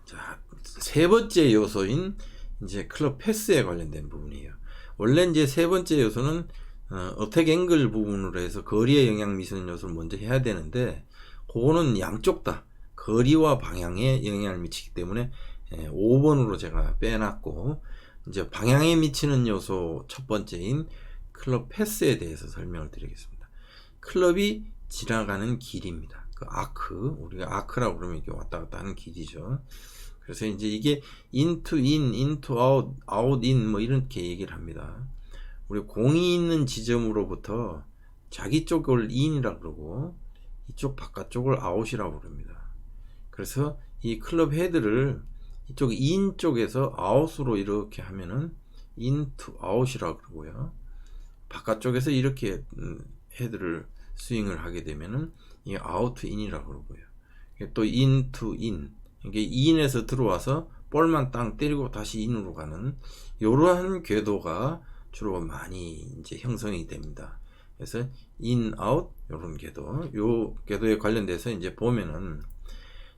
자, 세 번째 요소인 이제 클럽 패스에 관련된 부분이에요. 원래 이제 세 번째 요소는 어택 앵글 부분으로 해서 거리에 영향 미치는 요소를 먼저 해야 되는데, 그거는 양쪽 다 거리와 방향에 영향을 미치기 때문에 5번으로 제가 빼놨고, 이제 방향에 미치는 요소 첫 번째인 클럽 패스에 대해서 설명을 드리겠습니다. 클럽이 지나가는 길입니다. 그 아크, 우리가 아크라고 그러면 이렇게 왔다 갔다 하는 길이죠. 그래서 이제 이게 into in, into out, out in 뭐 이렇게 얘기를 합니다. 우리 공이 있는 지점으로부터 자기 쪽을 in이라고 그러고 이쪽 바깥쪽을 out이라고 그럽니다. 그래서 이 클럽 헤드를 이쪽 in 쪽에서 out으로 이렇게 하면은 into out이라고 그러고요. 바깥쪽에서 이렇게 헤드를 스윙을 하게 되면은 이게 out in이라고 그러고요. 또 into in, 이게 in에서 들어와서 볼만 땅 때리고 다시 in으로 가는 이러한 궤도가 주로 많이 이제 형성이 됩니다. 그래서 in out 이런 궤도, 요 궤도에 관련돼서 이제 보면은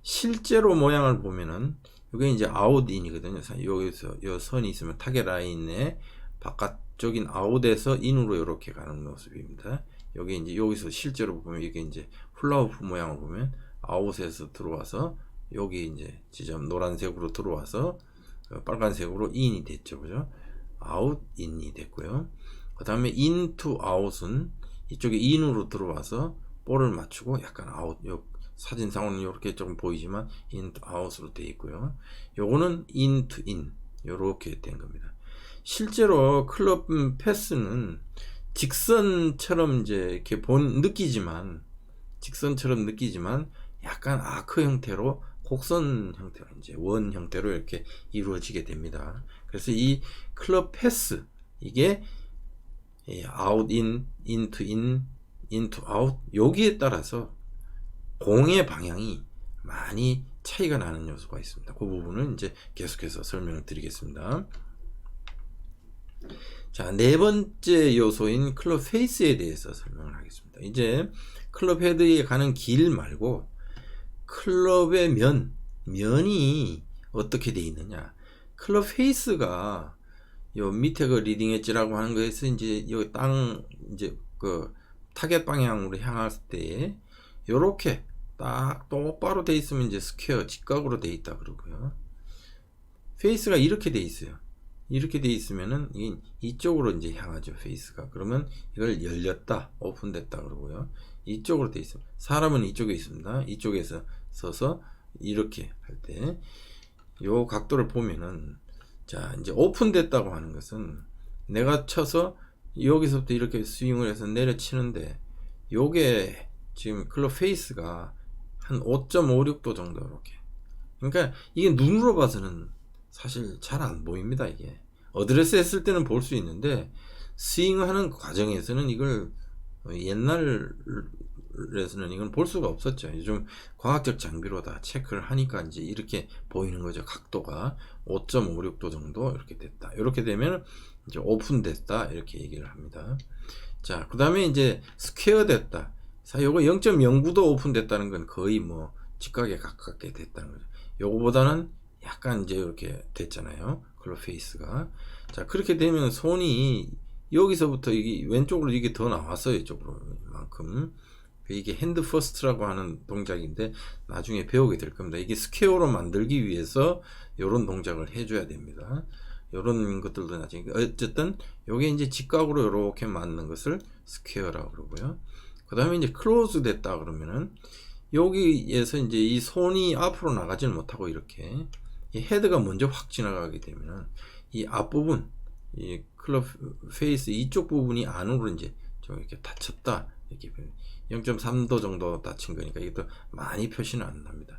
실제로 모양을 보면은 이게 이제 out in이거든요. 여기서 요 선이 있으면 타겟 라인에 바깥쪽인 out에서 in으로 이렇게 가는 모습입니다. 여기 이제 여기서 실제로 보면 이게 이제 훌라후프 모양을 보면 아웃에서 들어와서 여기 이제 지점 노란색으로 들어와서 빨간색으로 인이 됐죠, 그죠? 아웃 인이 됐고요. 그 다음에 인투 아웃은 이쪽에 인으로 들어와서 볼을 맞추고 약간 아웃, 요 사진상으로는 이렇게 조금 보이지만 인투 아웃으로 되어 있고요. 요거는 인투 인 요렇게 된 겁니다. 실제로 클럽 패스는 직선처럼 이제 이렇게 느끼지만, 직선처럼 느끼지만 약간 아크 형태로, 곡선 형태로, 이제 원 형태로 이렇게 이루어지게 됩니다. 그래서 이 클럽 패스, 이게 out in, into out, 여기에 따라서 공의 방향이 많이 차이가 나는 요소가 있습니다. 그 부분은 이제 계속해서 설명을 드리겠습니다. 자, 네 번째 요소인 클럽 페이스에 대해서 설명을 하겠습니다. 이제 클럽 헤드에 가는 길 말고 클럽의 면이 어떻게 되어 있느냐. 클럽 페이스가 요 밑에 그 리딩 엣지라고 하는 거에서 이제 요 이제 그 타겟 방향으로 향할 때 요렇게 딱 똑바로 돼 있으면 이제 스퀘어 직각으로 돼 있다 그러고요. 페이스가 이렇게 돼 있어요. 이렇게 돼 있으면은 이쪽으로 이제 향하죠, 페이스가. 그러면 이걸 열렸다, 오픈됐다 그러고요. 이쪽으로 돼 있습니다. 사람은 이쪽에 있습니다. 이쪽에서 서서 이렇게 할 때 요 각도를 보면은, 자, 이제 오픈됐다고 하는 것은 내가 쳐서 여기서부터 이렇게 스윙을 해서 내려치는데 요게 지금 클럽 페이스가 한 5.56도 정도 이렇게. 그러니까 이게 눈으로 봐서는 사실 잘 안 보입니다. 이게 어드레스 했을 때는 볼 수 있는데 스윙하는 과정에서는 이걸, 옛날에서는 이건 볼 수가 없었죠. 요즘 과학적 장비로 다 체크를 하니까 이제 이렇게 보이는 거죠. 각도가 5.56도 정도 이렇게 됐다. 이렇게 되면 이제 오픈됐다 이렇게 얘기를 합니다. 자, 그 다음에 이제 스퀘어 됐다. 자, 요거 0.09도 오픈됐다는 건 거의 뭐 직각에 가깝게 됐다는 거죠. 요거보다는 약간 이제 이렇게 됐잖아요, 클럽 페이스가. 자, 그렇게 되면 손이 여기서부터 이게 왼쪽으로 이게 더 나왔어요, 이쪽으로 만큼. 이게 핸드 퍼스트라고 하는 동작인데 나중에 배우게 될 겁니다. 이게 스퀘어로 만들기 위해서 이런 동작을 해줘야 됩니다. 이런 것들도 나중에. 어쨌든 요게 이제 직각으로 이렇게 맞는 것을 스퀘어라고 그러고요. 그 다음에 이제 클로즈 됐다 그러면은 여기에서 이제 이 손이 앞으로 나가지는 못하고 이렇게 이 헤드가 먼저 확 지나가게 되면은 이 앞부분, 이 클럽 페이스 이쪽 부분이 안으로 이제 좀 이렇게 닫혔다, 이렇게 0.3도 정도 닫힌 거니까 이게 또 많이 표시는 안 납니다.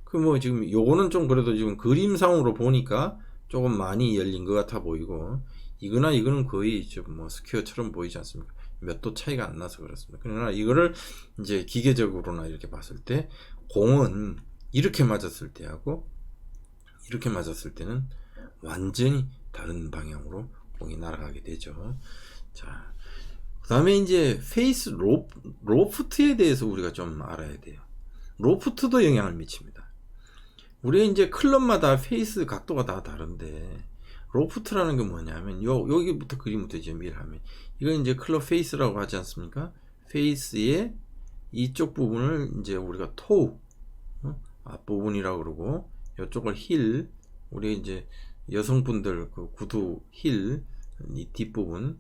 그 뭐 지금 요거는 좀 그래도 지금 그림상으로 보니까 조금 많이 열린 것 같아 보이고, 이거는 거의 좀 뭐 스퀘어처럼 보이지 않습니까? 몇 도 차이가 안 나서 그렇습니다. 그러나 이거를 이제 기계적으로나 이렇게 봤을 때 공은 이렇게 맞았을 때하고 이렇게 맞았을 때는 완전히 다른 방향으로 공이 날아가게 되죠. 자, 그 다음에 이제 페이스 로프트에 대해서 우리가 좀 알아야 돼요. 로프트도 영향을 미칩니다. 우리 이제 클럽마다 페이스 각도가 다 다른데 로프트라는 게 뭐냐면 여기부터 그림부터 정리를 하면 이건 이제 클럽 페이스라고 하지 않습니까? 페이스의 이쪽 부분을 이제 우리가 토우 앞부분이라고 그러고 이쪽을 힐, 우리 이제 여성분들 그 구두 힐 이 뒷부분,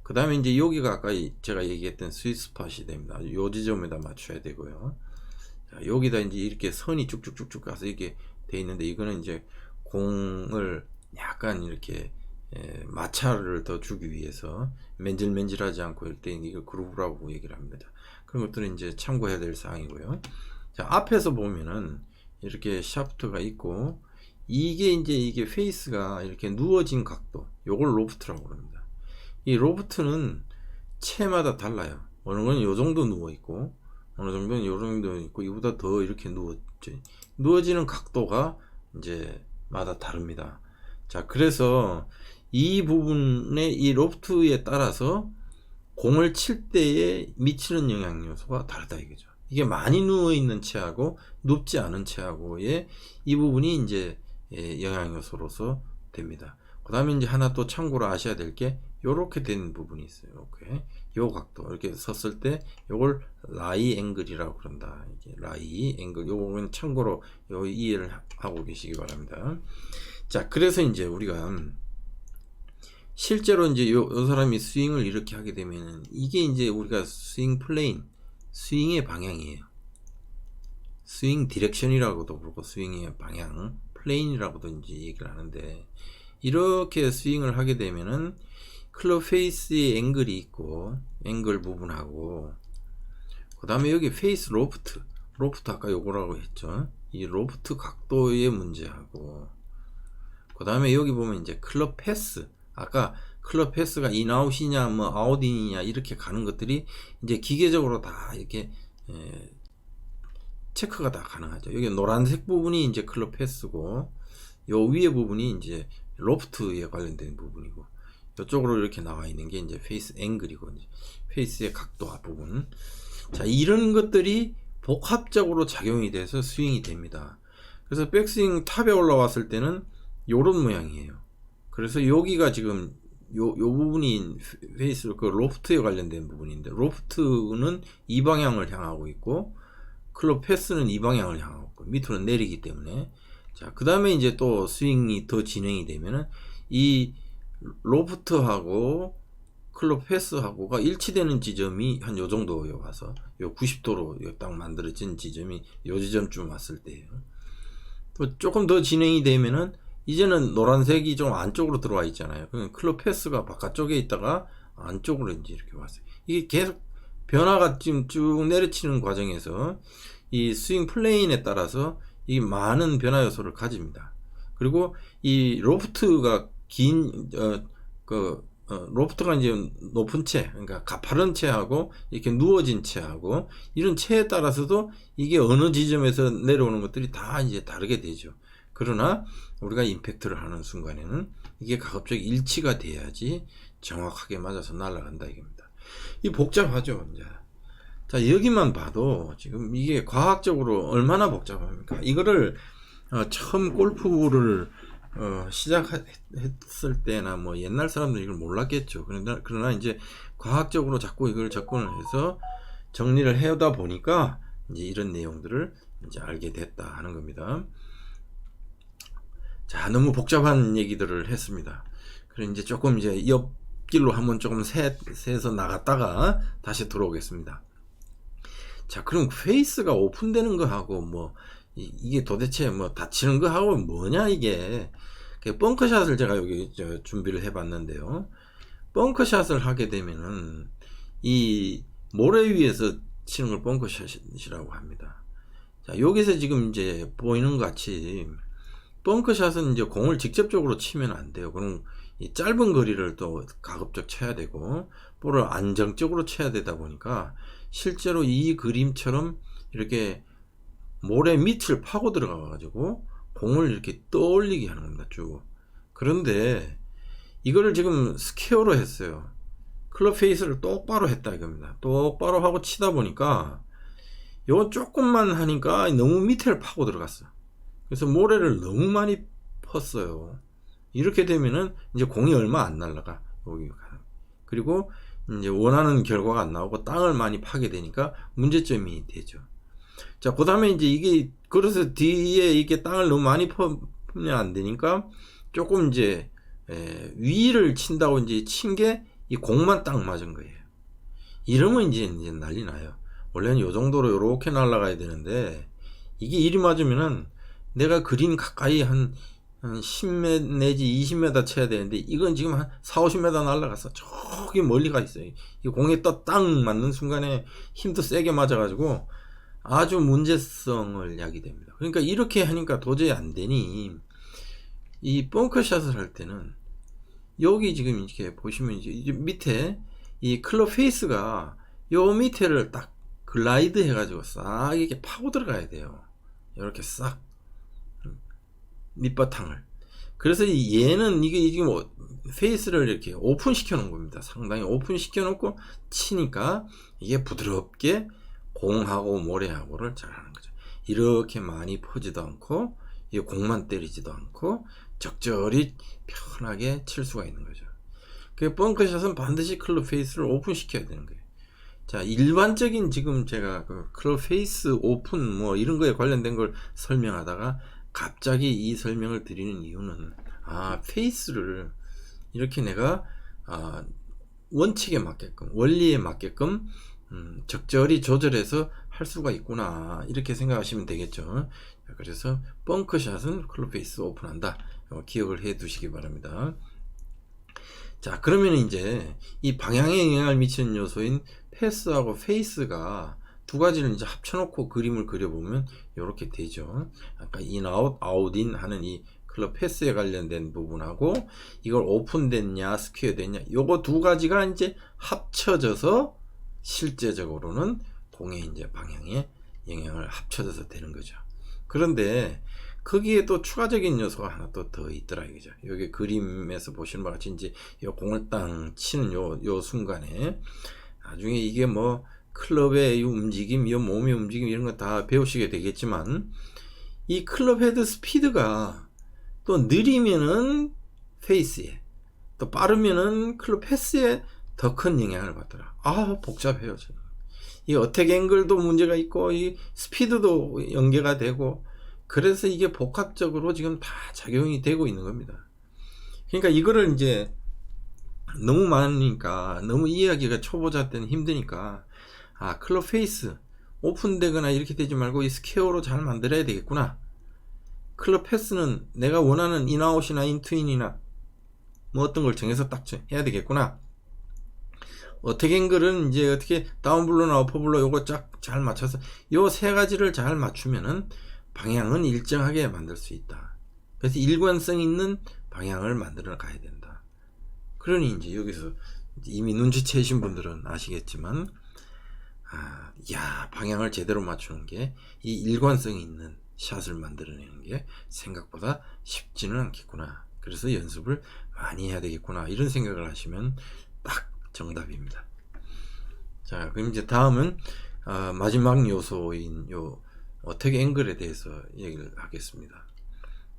그 다음에 이제 여기가 아까 제가 얘기했던 스윗스팟이 됩니다. 요 지점에다 맞춰야 되고요. 자, 여기다 이제 이렇게 선이 쭉쭉쭉쭉 가서 이렇게 돼 있는데 이거는 이제 공을 약간 이렇게 마찰을 더 주기 위해서 맨질맨질하지 않고 이럴 때 이걸 그루브라고 얘기를 합니다. 그런 것들은 이제 참고해야 될 사항이고요. 자, 앞에서 보면은 이렇게 샤프트가 있고 이게 페이스가 이렇게 누워진 각도, 요걸 로프트라고 합니다. 이 로프트는 체마다 달라요. 어느 건 요 정도 누워 있고 어느 정도는 요 정도 있고 이보다 더 이렇게 누워지는 각도가 이제 마다 다릅니다. 자, 그래서 이 부분의 이 로프트에 따라서 공을 칠 때에 미치는 영향 요소가 다르다 이거죠. 이게 많이 누워 있는 채하고 눕지 않은 채하고의 이 부분이 이제 영향 요소로서 됩니다. 그 다음에 이제 하나 또 참고로 아셔야 될 게 요렇게 된 부분이 있어요. 이렇게 요 각도 이렇게 섰을 때 요걸 라이 앵글이라고 그런다. 이게 라이 앵글, 요거는 참고로 요 이해를 하고 계시기 바랍니다. 자, 그래서 이제 우리가 실제로 이제 요 사람이 스윙을 이렇게 하게 되면은 이게 이제 우리가 스윙 플레인, 스윙의 방향이에요. 스윙 디렉션이라고도 그러고 스윙의 방향, 플레인이라고도 이제 얘기를 하는데, 이렇게 스윙을 하게 되면은 클럽 페이스의 앵글이 있고 앵글 부분하고 그 다음에 여기 페이스 로프트 아까 요거라고 했죠. 이 로프트 각도의 문제하고 그 다음에 여기 보면 이제 클럽 패스, 아까 클럽 패스가 인아웃이냐 뭐 아웃인이냐 이렇게 가는 것들이 이제 기계적으로 다 이렇게 체크가 다 가능하죠. 여기 노란색 부분이 이제 클럽 패스고 요 위에 부분이 이제 로프트에 관련된 부분이고 이쪽으로 이렇게 나와 있는 게 이제 페이스 앵글이고 이제 페이스의 각도 앞부분. 자, 이런 것들이 복합적으로 작용이 돼서 스윙이 됩니다. 그래서 백스윙 탑에 올라왔을 때는 요런 모양이에요. 그래서 여기가 지금 요 부분이 페이스 그 로프트에 관련된 부분인데 로프트는 이 방향을 향하고 있고 클럽 패스는 이 방향을 향하고 있고 밑으로 내리기 때문에. 자, 그 다음에 이제 또 스윙이 더 진행이 되면은 이 로프트하고 클럽 패스하고가 일치되는 지점이 한 요 정도요 와서 요 90도로 딱 만들어진 지점이 요 지점쯤 왔을 때예요. 또 조금 더 진행이 되면은 이제는 노란색이 좀 안쪽으로 들어와 있잖아요. 클럽 패스가 바깥쪽에 있다가 안쪽으로 이제 이렇게 왔어요. 이게 계속 변화가 지금 쭉 내려치는 과정에서 이 스윙 플레인에 따라서 이 많은 변화 요소를 가집니다. 그리고 이 로프트가 로프트가 이제 높은 채, 그러니까 가파른 채하고 이렇게 누워진 채하고 이런 채에 따라서도 이게 어느 지점에서 내려오는 것들이 다 이제 다르게 되죠. 그러나 우리가 임팩트를 하는 순간에는 이게 가급적 일치가 돼야지 정확하게 맞아서 날아간다 이겁니다. 이 복잡하죠, 이제. 자, 여기만 봐도 지금 이게 과학적으로 얼마나 복잡합니까? 이거를 처음 골프를 시작했을 때나 뭐 옛날 사람들은 이걸 몰랐겠죠. 그러나 이제 과학적으로 자꾸 이걸 접근을 해서 정리를 해오다 보니까 이제 이런 내용들을 이제 알게 됐다 하는 겁니다. 자, 너무 복잡한 얘기들을 했습니다. 그래 이제 조금 이제 옆길로 한번 조금 새서 나갔다가 다시 들어오겠습니다. 자, 그럼 페이스가 오픈되는 거 하고 뭐 이게 도대체 뭐 닫히는 거 하고 뭐냐 이게. 벙커샷을 제가 여기 준비를 해봤는데요. 벙커샷을 하게 되면은 이 모래 위에서 치는 걸 벙커샷이라고 합니다. 자, 여기서 지금 이제 보이는 것 같이 벙커샷은 이제 공을 직접적으로 치면 안 돼요. 그럼 이 짧은 거리를 또 가급적 쳐야 되고 볼을 안정적으로 쳐야 되다 보니까 실제로 이 그림처럼 이렇게 모래 밑을 파고 들어가 가지고 공을 이렇게 떠올리게 하는 겁니다. 쭉. 그런데 이거를 지금 스퀘어로 했어요. 클럽 페이스를 똑바로 했다 이겁니다. 똑바로 하고 치다 보니까 요거 조금만 하니까 너무 밑에를 파고 들어갔어. 그래서 모래를 너무 많이 펐어요. 이렇게 되면은 이제 공이 얼마 안 날라가. 여기가. 그리고 이제 원하는 결과가 안 나오고 땅을 많이 파게 되니까 문제점이 되죠. 자, 그 다음에 이제 이게, 그래서 뒤에 이게 땅을 너무 많이 퍼면 안 되니까 조금 이제, 위를 친다고 이제 친 게 이 공만 딱 맞은 거예요. 이러면 이제 난리 나요. 원래는 요 정도로 요렇게 날아가야 되는데, 이게 이리 맞으면은 내가 그린 가까이 한 10m 내지 20m 쳐야 되는데, 이건 지금 한 4, 50m 날아갔어. 저기 멀리 가 있어요. 이 공에 딱 맞는 순간에 힘도 세게 맞아가지고 아주 문제성을 야기됩니다. 그러니까 이렇게 하니까 도저히 안 되니, 이 벙커샷을 할 때는 여기 지금 이렇게 보시면 이제 밑에 이 클럽 페이스가 요 밑에를 딱 글라이드 해가지고 싹 이렇게 파고 들어가야 돼요. 이렇게 싹 밑바탕을. 그래서 얘는 이게 지금 페이스를 이렇게 오픈 시켜 놓은 겁니다. 상당히 오픈 시켜 놓고 치니까 이게 부드럽게 공하고 모래하고를 잘 하는 거죠. 이렇게 많이 퍼지도 않고 이 공만 때리지도 않고 적절히 편하게 칠 수가 있는 거죠. 그 벙커샷은 반드시 클럽 페이스를 오픈 시켜야 되는 거예요. 자, 일반적인 지금 제가 그 클럽 페이스 오픈 뭐 이런 거에 관련된 걸 설명하다가 갑자기 이 설명을 드리는 이유는, 페이스를 이렇게 내가 원칙에 맞게끔, 원리에 맞게끔 적절히 조절해서 할 수가 있구나, 이렇게 생각하시면 되겠죠. 그래서 벙커샷은 클럽 페이스 오픈한다, 기억을 해 두시기 바랍니다. 자, 그러면 이제 이 방향에 영향을 미치는 요소인 패스하고 페이스가 두 가지를 이제 합쳐놓고 그림을 그려보면 이렇게 되죠. 아까 인아웃, 아웃인 하는 이 클럽 패스에 관련된 부분하고 이걸 오픈됐냐 스퀘어 됐냐, 요거 두 가지가 이제 합쳐져서 실제적으로는 공의 이제 방향에 영향을 합쳐져서 되는 거죠. 그런데 거기에 또 추가적인 요소가 하나 또 더 있더라 이거죠. 여기 그림에서 보시는 바와 같이 이제 요 공을 땅 치는 요 순간에 나중에 이게 뭐 클럽의 움직임, 이 몸의 움직임 이런 거 다 배우시게 되겠지만, 이 클럽 헤드 스피드가 또 느리면은 페이스에, 또 빠르면은 클럽 패스에 더 큰 영향을 받더라. 복잡해요. 이 어택 앵글도 문제가 있고 이 스피드도 연계가 되고, 그래서 이게 복합적으로 지금 다 작용이 되고 있는 겁니다. 그러니까 이거를 이제 너무 많으니까, 너무 이해하기가 초보자 때는 힘드니까, 클럽 페이스 오픈되거나 이렇게 되지 말고 이 스퀘어로 잘 만들어야 되겠구나. 클럽 패스는 내가 원하는 인아웃이나 인투인이나 뭐 어떤 걸 정해서 딱 해야 되겠구나. 어택 앵글은 이제 어떻게 다운블로나 어퍼블로 요거 쫙 잘 맞춰서 요 세 가지를 잘 맞추면은 방향은 일정하게 만들 수 있다. 그래서 일관성 있는 방향을 만들어 가야 된다. 그러니 이제 여기서 이미 눈치채신 분들은 아시겠지만, 방향을 제대로 맞추는 게, 이 일관성이 있는 샷을 만들어내는 게 생각보다 쉽지는 않겠구나. 그래서 연습을 많이 해야 되겠구나, 이런 생각을 하시면 딱 정답입니다. 자, 그럼 이제 다음은 마지막 요소인 요 어택 앵글에 대해서 얘기를 하겠습니다.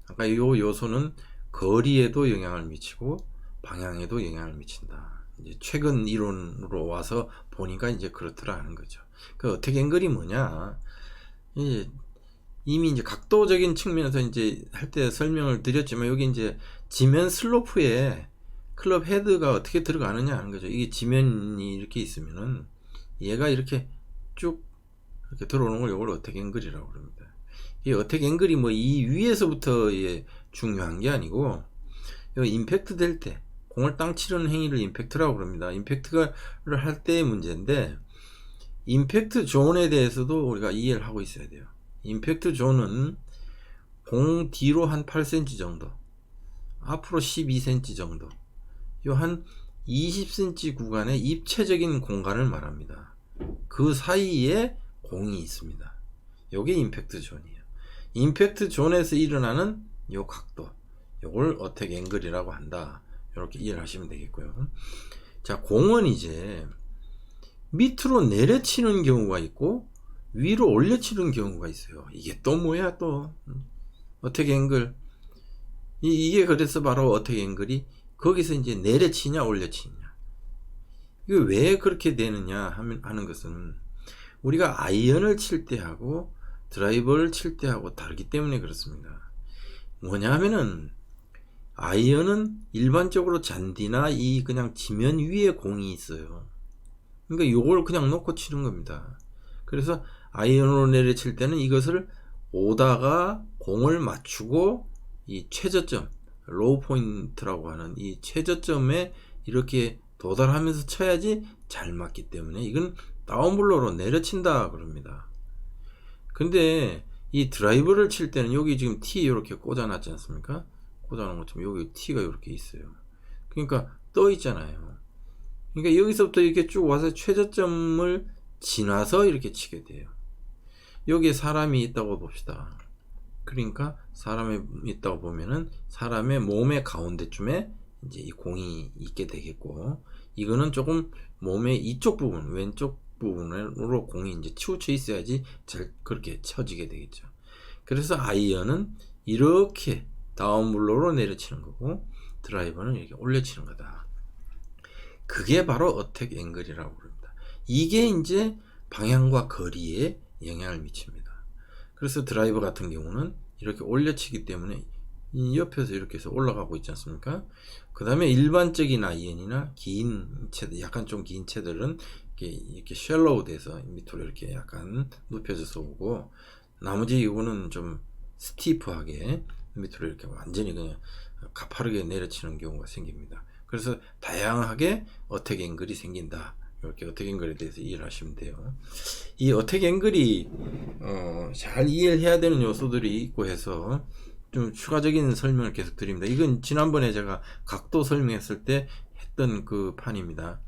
아까 이 요소는 거리에도 영향을 미치고 방향에도 영향을 미친다. 이제 최근 이론으로 와서 보니까 이제 그렇더라 하는 거죠. 그 어택 앵글이 뭐냐? 이미 이제 각도적인 측면에서 이제 할 때 설명을 드렸지만, 여기 이제 지면 슬로프에 클럽 헤드가 어떻게 들어가느냐 하는 거죠. 이게 지면이 이렇게 있으면은 얘가 이렇게 쭉 이렇게 들어오는 걸 이걸 어택 앵글이라고 그럽니다. 이 어택 앵글이 뭐 이 위에서부터 중요한 게 아니고, 임팩트 될 때 공을 땅 치려는 행위를 임팩트라고 그럽니다. 임팩트를 할 때의 문제인데, 임팩트 존에 대해서도 우리가 이해를 하고 있어야 돼요. 임팩트 존은 공 뒤로 한 8cm 정도, 앞으로 12cm 정도, 요 한 20cm 구간의 입체적인 공간을 말합니다. 그 사이에 공이 있습니다. 요게 임팩트 존이에요. 임팩트 존에서 일어나는 요 각도, 요걸 어택 앵글이라고 한다. 이렇게 이해를 하시면 되겠고요. 자, 공은 이제 밑으로 내려치는 경우가 있고 위로 올려치는 경우가 있어요. 이게 또 뭐야 또 어택 앵글. 이게 그래서 바로 어택 앵글이 거기서 이제 내려치냐 올려치냐. 이게 왜 그렇게 되느냐 하는 것은 우리가 아이언을 칠 때 하고 드라이버를 칠 때 하고 다르기 때문에 그렇습니다. 뭐냐 하면은 아이언은 일반적으로 잔디나 이 그냥 지면 위에 공이 있어요. 그러니까 요걸 그냥 놓고 치는 겁니다. 그래서 아이언으로 내려칠 때는 이것을 오다가 공을 맞추고 이 최저점, 로우 포인트라고 하는 이 최저점에 이렇게 도달하면서 쳐야지 잘 맞기 때문에 이건 다운블로로 내려친다 그럽니다. 근데 이 드라이버를 칠 때는 여기 지금 T 이렇게 꽂아놨지 않습니까? 꽂아놓은 것처럼 여기 T가 이렇게 있어요. 그러니까 떠 있잖아요. 그러니까 여기서부터 이렇게 쭉 와서 최저점을 지나서 이렇게 치게 돼요. 여기에 사람이 있다고 봅시다. 그러니까 사람이 있다고 보면은 사람의 몸의 가운데쯤에 이제 이 공이 있게 되겠고, 이거는 조금 몸의 이쪽 부분, 왼쪽 부분으로 공이 이제 치우쳐 있어야지 잘 그렇게 쳐지게 되겠죠. 그래서 아이언은 이렇게 다운블로로 내려치는 거고 드라이버는 이렇게 올려치는 거다. 그게 바로 어택 앵글이라고 합니다. 이게 이제 방향과 거리에 영향을 미칩니다. 그래서 드라이버 같은 경우는 이렇게 올려치기 때문에 이 옆에서 이렇게 해서 올라가고 있지 않습니까? 그 다음에 일반적인 아이언이나 긴 채들, 약간 좀 긴 채들은 이렇게 셜로우 돼서 밑으로 이렇게 약간 눕혀져서 오고, 나머지 이거는 좀 스티프하게 밑으로 이렇게 완전히 그냥 가파르게 내려치는 경우가 생깁니다. 그래서 다양하게 어택 앵글이 생긴다. 이렇게 어택 앵글에 대해서 이해를 하시면 돼요. 이 어택 앵글이 잘 이해를 해야 되는 요소들이 있고 해서 좀 추가적인 설명을 계속 드립니다. 이건 지난번에 제가 각도 설명했을 때 했던 그 판입니다.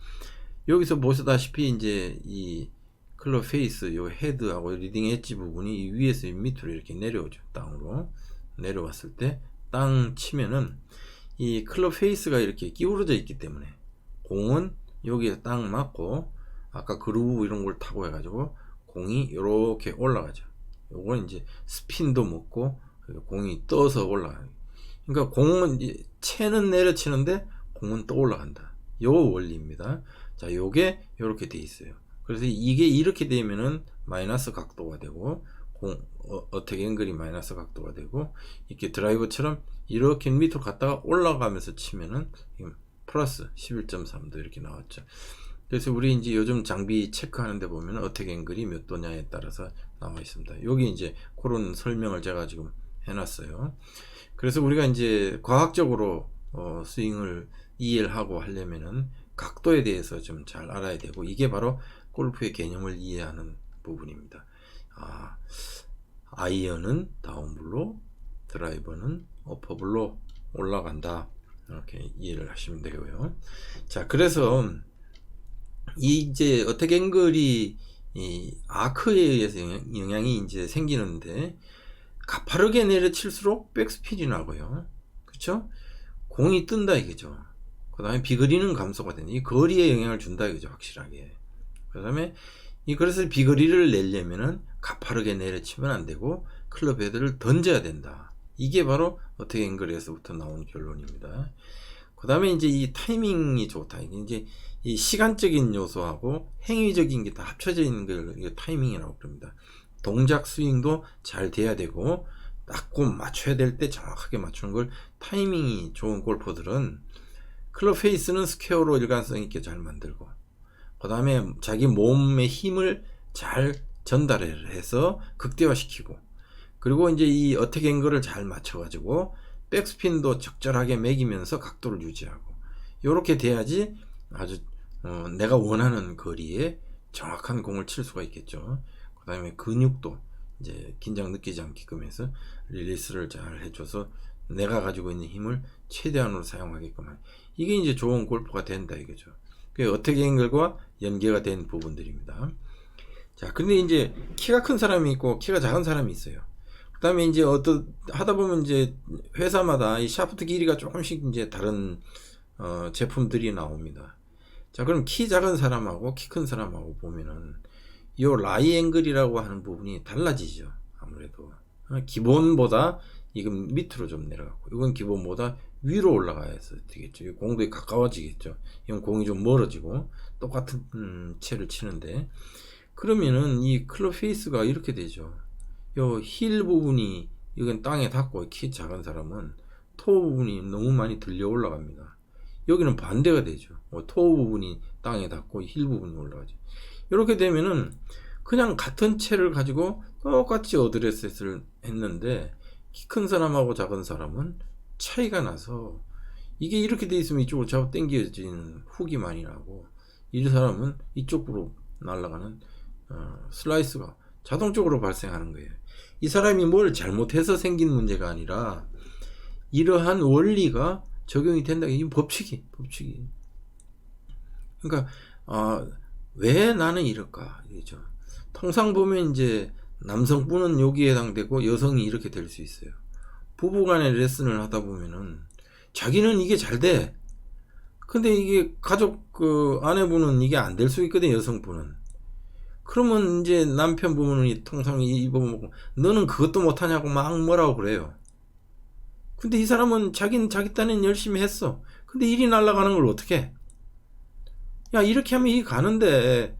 여기서 보시다시피 이제 이 클럽 페이스, 요 헤드하고 리딩 엣지 부분이 이 위에서 밑으로 이렇게 내려오죠. 땅으로 내려왔을 때 땅 치면은 이 클럽 페이스가 이렇게 기울어져 있기 때문에 공은 여기에 딱 맞고, 아까 그루브 이런 걸 타고 해가지고 공이 이렇게 올라가죠. 요건 이제 스핀도 먹고 공이 떠서 올라가요. 그러니까 공은 채는 내려치는데 공은 떠 올라간다. 요 원리입니다. 자, 요게 이렇게 돼 있어요. 그래서 이게 이렇게 되면은 마이너스 각도가 되고, 어택 앵글이 마이너스 각도가 되고, 이렇게 드라이버처럼 이렇게 밑으로 갔다가 올라가면서 치면은 플러스 11.3도 이렇게 나왔죠. 그래서 우리 이제 요즘 장비 체크하는 데 보면 어택 앵글이 몇 도냐에 따라서 나와 있습니다. 여기 이제 그런 설명을 제가 지금 해놨어요. 그래서 우리가 이제 과학적으로 스윙을 이해를 하고 하려면은 각도에 대해서 좀 잘 알아야 되고, 이게 바로 골프의 개념을 이해하는 부분입니다. 아이언은 다운블로, 드라이버는 어퍼블로 올라간다. 이렇게 이해를 하시면 되고요. 자, 그래서 이제 어택 앵글이 이 아크에 의해서 영향이 이제 생기는데, 가파르게 내려칠수록 백스핀이 나고요. 그렇죠? 공이 뜬다 이거죠. 그 다음에 비거리는 감소가 되는, 이 거리에 영향을 준다 이거죠, 확실하게. 그 다음에 그래서 비거리를 내려면은 가파르게 내려치면 안 되고 클럽 헤드를 던져야 된다. 이게 바로 어택 앵글에서부터 나온 결론입니다. 그 다음에 이제 이 타이밍이 좋다. 이게 이제 이 시간적인 요소하고 행위적인 게 다 합쳐져 있는 걸 타이밍이라고 그럽니다. 동작 스윙도 잘 돼야 되고, 딱 꼭 맞춰야 될 때 정확하게 맞추는 걸, 타이밍이 좋은 골퍼들은 클럽 페이스는 스퀘어로 일관성 있게 잘 만들고, 그 다음에 자기 몸의 힘을 잘 전달을 해서 극대화시키고, 그리고 이제 이 어택 앵글을 잘 맞춰가지고 백스핀도 적절하게 매기면서 각도를 유지하고, 이렇게 돼야지 아주 내가 원하는 거리에 정확한 공을 칠 수가 있겠죠. 그 다음에 근육도 이제 긴장 느끼지 않게끔 해서 릴리스를 잘 해줘서 내가 가지고 있는 힘을 최대한으로 사용하게끔 하는, 이게 이제 좋은 골프가 된다 이거죠. 그게 어택 앵글과 연계가 된 부분들입니다. 자, 근데 이제 키가 큰 사람이 있고 키가 작은 사람이 있어요. 그 다음에 이제 하다 보면 이제 회사마다 이 샤프트 길이가 조금씩 이제 다른 제품들이 나옵니다. 자, 그럼 키 작은 사람하고 키 큰 사람하고 보면은 요 라이 앵글이라고 하는 부분이 달라지죠. 아무래도 기본보다 이건 밑으로 좀 내려가고 이건 기본보다 위로 올라가야 되겠죠. 공도에 가까워지겠죠. 이건 공이 좀 멀어지고 똑같은 채를 치는데, 그러면은 이 클럽 페이스가 이렇게 되죠. 요 힐 부분이 이건 땅에 닿고, 키 작은 사람은 토 부분이 너무 많이 들려 올라갑니다. 여기는 반대가 되죠. 토 부분이 땅에 닿고 힐 부분이 올라가죠. 이렇게 되면은 그냥 같은 채를 가지고 똑같이 어드레스를 했는데 키 큰 사람하고 작은 사람은 차이가 나서, 이게 이렇게 돼 있으면 이쪽으로 잡아 당겨지는 훅이 많이 나고, 이 사람은 이쪽으로 날아가는 슬라이스가 자동적으로 발생하는 거예요. 이 사람이 뭘 잘못해서 생긴 문제가 아니라 이러한 원리가 적용이 된다. 이 법칙이. 그러니까 왜 나는 이럴까? 이죠. 통상 보면 이제 남성분은 여기에 해당되고 여성이 이렇게 될 수 있어요. 부부간의 레슨을 하다 보면은 자기는 이게 잘 돼. 근데 이게 가족 아내분은 이게 안 될 수 있거든, 여성분은. 그러면 이제 남편분이 통상 이 부분 보고 너는 그것도 못하냐고 막 뭐라고 그래요. 근데 이 사람은 자기는 자기 딴엔 열심히 했어. 근데 일이 날아가는 걸 어떻게 해? 야, 이렇게 하면 일이 가는데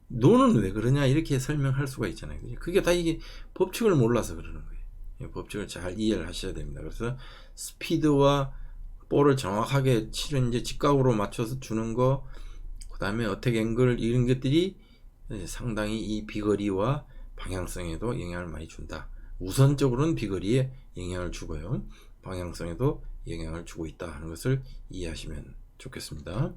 너는 왜 그러냐, 이렇게 설명할 수가 있잖아요. 그게 다 이게 법칙을 몰라서 그러는 거예요. 법칙을 잘 이해를 하셔야 됩니다. 그래서 스피드와 볼을 정확하게 치는 이제 직각으로 맞춰서 주는 거, 그 다음에 어택 앵글, 이런 것들이 상당히 이 비거리와 방향성에도 영향을 많이 준다. 우선적으로는 비거리에 영향을 주고요, 방향성에도 영향을 주고 있다 하는 것을 이해하시면 좋겠습니다.